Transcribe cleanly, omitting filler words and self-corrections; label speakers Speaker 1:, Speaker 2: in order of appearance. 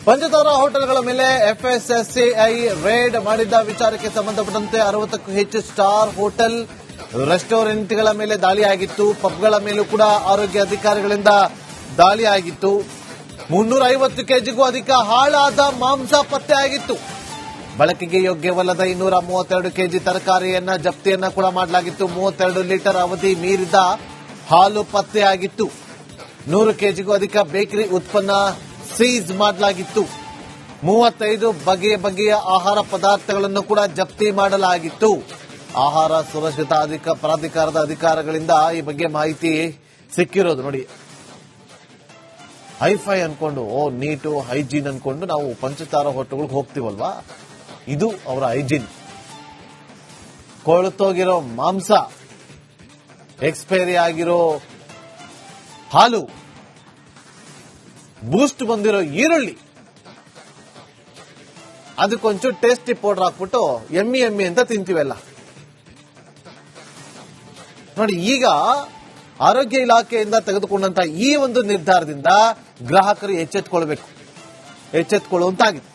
Speaker 1: ಪಂಚತಾರಾ ಹೋಟೆಲ್ಗಳ ಮೇಲೆ ಎಫ್ಎಸ್ಎಸ್ಸಿಐ ರೇಡ್ ಮಾಡಿದ್ದ ವಿಚಾರಕ್ಕೆ ಸಂಬಂಧಪಟ್ಟಂತೆ 60ಕ್ಕೂ ಹೆಚ್ಚು ಸ್ಟಾರ್ ಹೋಟೆಲ್ ರೆಸ್ಟೋರೆಂಟ್ಗಳ ಮೇಲೆ ದಾಳಿಯಾಗಿತ್ತು. ಪಬ್ಗಳ ಮೇಲೂ ಕೂಡ ಆರೋಗ್ಯ ಅಧಿಕಾರಿಗಳಿಂದ ದಾಳಿಯಾಗಿತ್ತು. 350 ಕೆಜಿಗೂ ಅಧಿಕ ಹಾಳಾದ ಮಾಂಸ ಪತ್ತೆಯಾಗಿತ್ತು. ಬಳಕೆಗೆ ಯೋಗ್ಯವಲ್ಲದ 232 ಕೆಜಿ ತರಕಾರಿಯನ್ನ ಜಪ್ತಿಯನ್ನ ಕೂಡ ಮಾಡಲಾಗಿತ್ತು. 32 ಲೀಟರ್ ಅವಧಿ ಮೀರಿದ ಹಾಲು ಪತ್ತೆಯಾಗಿತ್ತು. 100 ಕೆಜಿಗೂ ಅಧಿಕ ಬೇಕರಿ ಉತ್ಪನ್ನ ಸೀಸ್ ಮಾಡಲಾಗಿತ್ತು. 35 ಬಗೆಯ ಆಹಾರ ಪದಾರ್ಥಗಳನ್ನು ಕೂಡ ಜಪ್ತಿ ಮಾಡಲಾಗಿತ್ತು. ಆಹಾರ ಸುರಕ್ಷತಾ ಪ್ರಾಧಿಕಾರದ ಅಧಿಕಾರಿಗಳಿಂದ ಈ ಬಗ್ಗೆ ಮಾಹಿತಿ ಸಿಕ್ಕಿರೋದು. ನೋಡಿ, ಹೈಫೈ ಅನ್ಕೊಂಡು ನೀಟು ಹೈಜೀನ್ ಅನ್ಕೊಂಡು ನಾವು ಪಂಚತಾರಾ ಹೋಟೆಲ್ಗಳಿಗೆ ಹೋಗ್ತೀವಲ್ವಾ, ಇದು ಅವರ ಹೈಜೀನ್. ಕೊಳೆತೋಗಿರೋ ಮಾಂಸ, ಎಕ್ಸ್ಪೈರಿ ಆಗಿರೋ ಹಾಲು, ಬೂಸ್ಟ್ ಬಂದಿರೋ ಈರುಳ್ಳಿ, ಅದಕ್ಕೊಂಚೂರು ಟೇಸ್ಟಿ ಪೌಡರ್ ಹಾಕ್ಬಿಟ್ಟು ಎಮ್ಮಿ ಅಂತ ತಿಂತೀವಲ್ಲ. ನೋಡಿ, ಈಗ ಆರೋಗ್ಯ ಇಲಾಖೆಯಿಂದ ತೆಗೆದುಕೊಂಡಂತ ಈ ಒಂದು ನಿರ್ಧಾರದಿಂದ ಗ್ರಾಹಕರು ಎಚ್ಚೆತ್ತುಕೊಳ್ಳುವಂತಾಗಿದೆ.